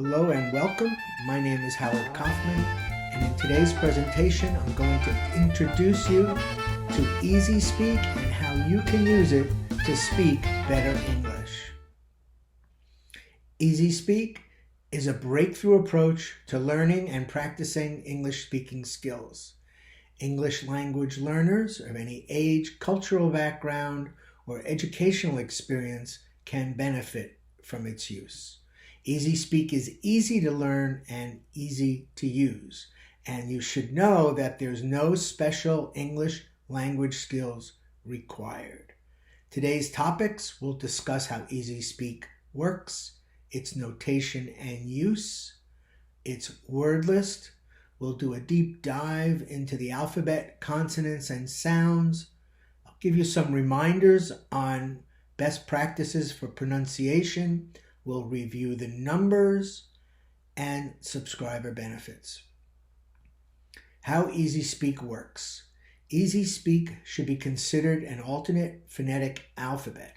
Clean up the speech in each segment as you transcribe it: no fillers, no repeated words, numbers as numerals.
Hello and welcome. My name is Howard Kaufman, and in today's presentation I'm going to introduce you to eezee speak and how you can use it to speak better English. Eezee speak is a breakthrough approach to learning and practicing English speaking skills. English language learners of any age, cultural background, or educational experience can benefit from its use. Eezee speak is easy to learn and easy to use, and you should know that there's no special English language skills required. Today's topics will discuss how eezee speak works, its notation and use, its word list. We'll do a deep dive into the alphabet, consonants, and sounds. I'll give you some reminders on best practices for pronunciation. We'll review the numbers and subscriber benefits. How eezee speak works. Eezee speak should be considered an alternate phonetic alphabet.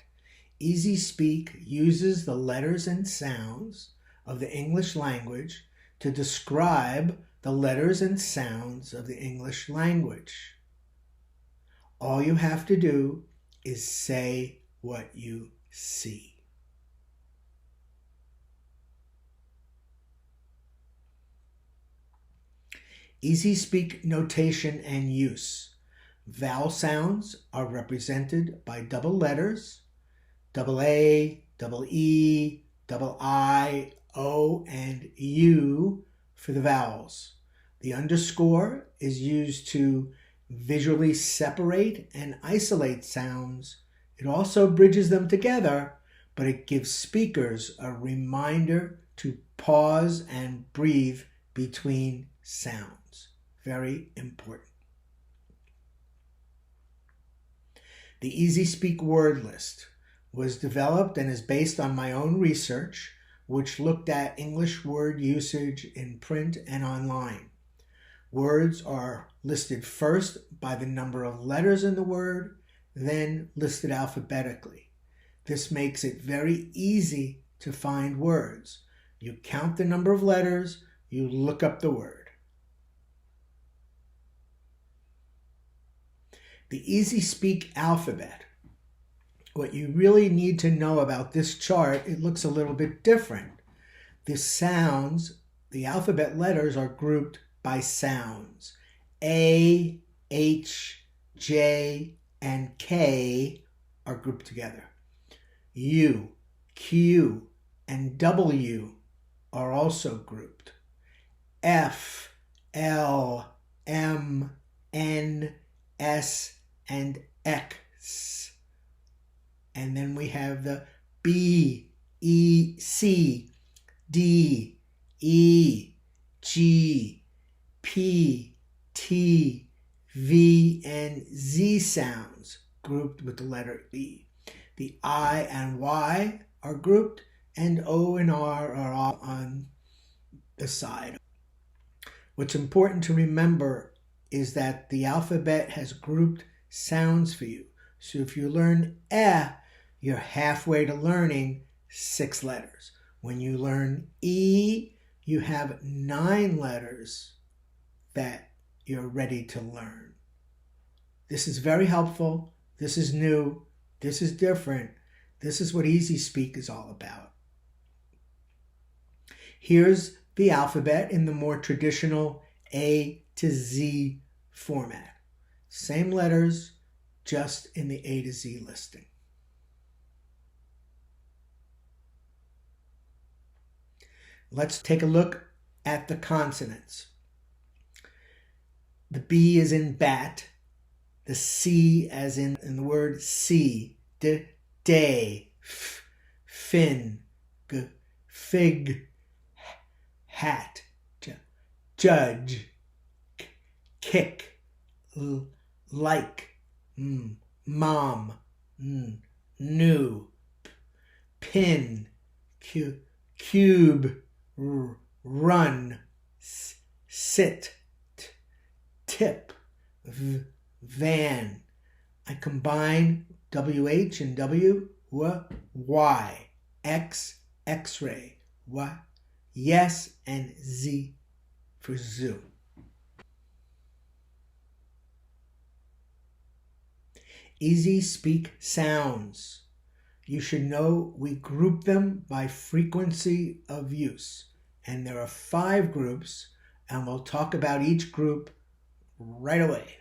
Eezee speak uses the letters and sounds of the English language to describe the letters and sounds of the English language. All you have to do is say what you see. Eezee speak notation and use. Vowel sounds are represented by double letters, double A, double E, double I, O, and U for the vowels. The underscore is used to visually separate and isolate sounds. It also bridges them together, but it gives speakers a reminder to pause and breathe between sounds. Very important. The eezee speak word list was developed and is based on my own research, which looked at English word usage in print and online. Words are listed first by the number of letters in the word, then listed alphabetically. This makes it very easy to find words. You count the number of letters, you look up the word. The eezee speak alphabet. What you really need to know about this chart, it looks a little bit different. The sounds, the alphabet letters are grouped by sounds. A, H, J, and K are grouped together. U, Q, and W are also grouped. F, L, M, N, S, and X. And then we have the B, E, C, D, E, G, P, T, V, and Z sounds grouped with the letter E. The I and Y are grouped, and O and R are all on the side. What's important to remember is that the alphabet has grouped sounds for you. So if you learn E, you're halfway to learning 6 letters. When you learn E, you have 9 letters that you're ready to learn. This is very helpful. This is new. This is different. This is what eezee speak is all about. Here's the alphabet in the more traditional A to Z format. Same letters, just in the A to Z listing. Let's take a look at the consonants. The B is in bat, the C as in the word see, day, fin, fig, hat, judge, kick, like, mom, new, pin, cube, run, sit, tip, van. I combine WH and W, Y, X, X-ray, Y, yes, and z for zoo. Easy speak sounds. You should know we group them by frequency of use. And there are 5 groups, and we'll talk about each group right away.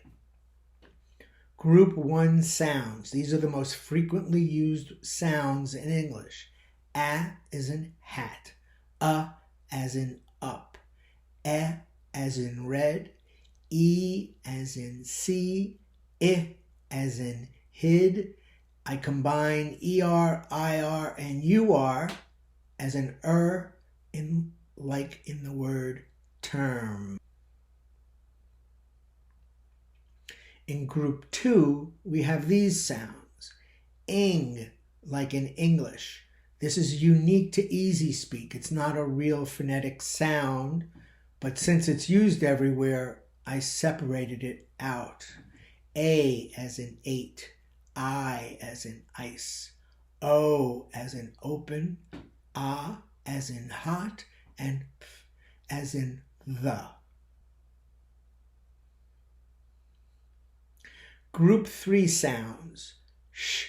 Group 1 sounds. These are the most frequently used sounds in English. A as in hat. A as in up. E as in red. E as in see. I as in hid. I combine ER, IR, and UR as an like in the word term. In group 2, we have these sounds. Ing, like in English. This is unique to easy speak. It's not a real phonetic sound, but since it's used everywhere, I separated it out. A as in 8. I as in ice, O as in open, A as in hot, and P as in the. Group 3 sounds. Sh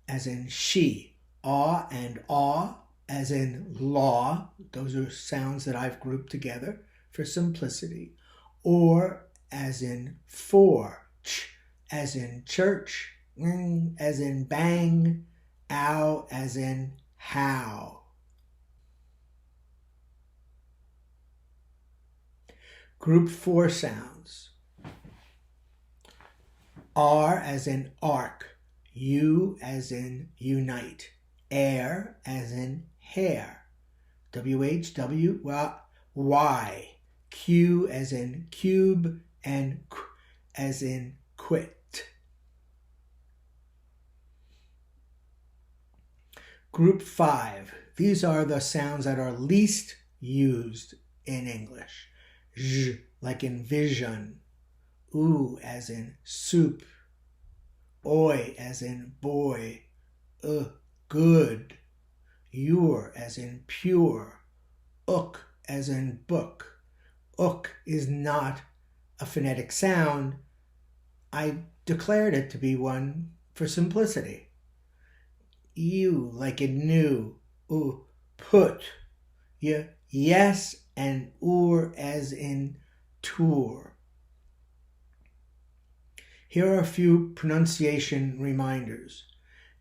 as in she, aw and aw as in law. Those are sounds that I've grouped together for simplicity. Or as in for, ch as in church, as in bang, ow as in how. Group 4 sounds. R as in arc, U as in unite, air as in hair, WHW, Y, Q as in cube, and Q as in quit. Group 5. These are the sounds that are least used in English. J, like in vision. Oo, as in soup. Oi, as in boy. Good. Ur, as in pure. Ook, as in book. Ook is not a phonetic sound. I declared it to be one for simplicity. You, like in new. Put. Yes, and as in tour. Here are a few pronunciation reminders.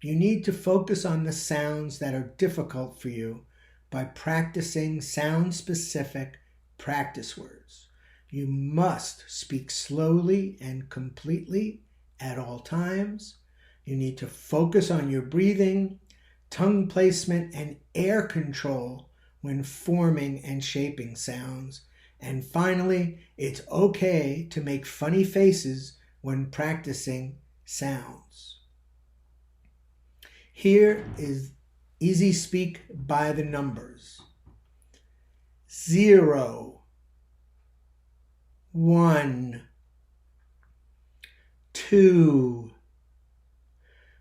You need to focus on the sounds that are difficult for you by practicing sound-specific practice words. You must speak slowly and completely at all times. You need to focus on your breathing, tongue placement, and air control when forming and shaping sounds. And finally, it's okay to make funny faces when practicing sounds. Here is Easy Speak by the numbers. 0, 1, 2,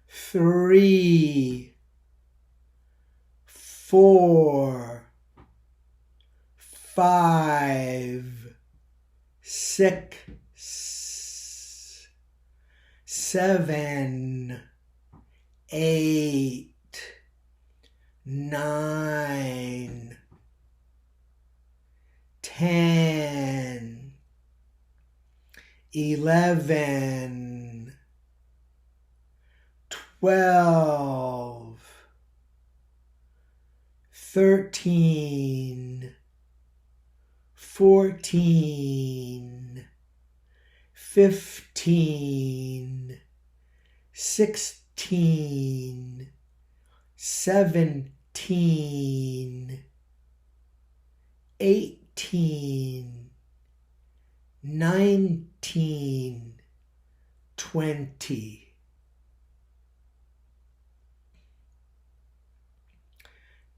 3, 4, 5, 6, 7, 8, 9, 10, 11, 12, 13, 14, 15, 16, 17, 18, 19, 20.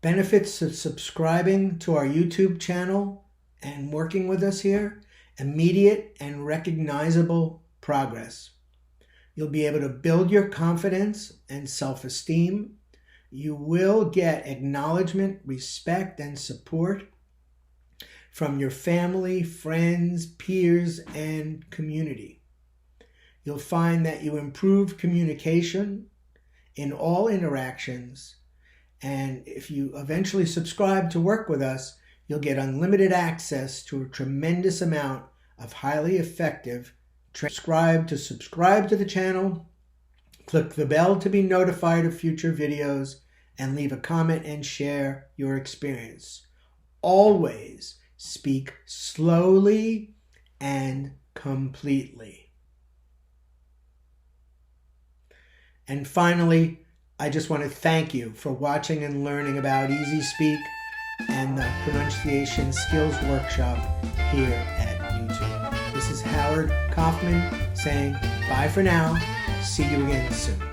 Benefits of subscribing to our YouTube channel and working with us here: immediate and recognizable progress. You'll be able to build your confidence and self-esteem. You will get acknowledgement, respect, and support. from your family, friends, peers, and community. You'll find that you improve communication in all interactions, and if you eventually subscribe to work with us, you'll get unlimited access to a tremendous amount of highly effective training. Subscribe to the channel, click the bell to be notified of future videos, and leave a comment and share your experience. Always speak slowly and completely. And finally, I just want to thank you for watching and learning about Easy Speak and the Pronunciation Skills Workshop here at YouTube. This is Howard Kaufman saying bye for now. See you again soon.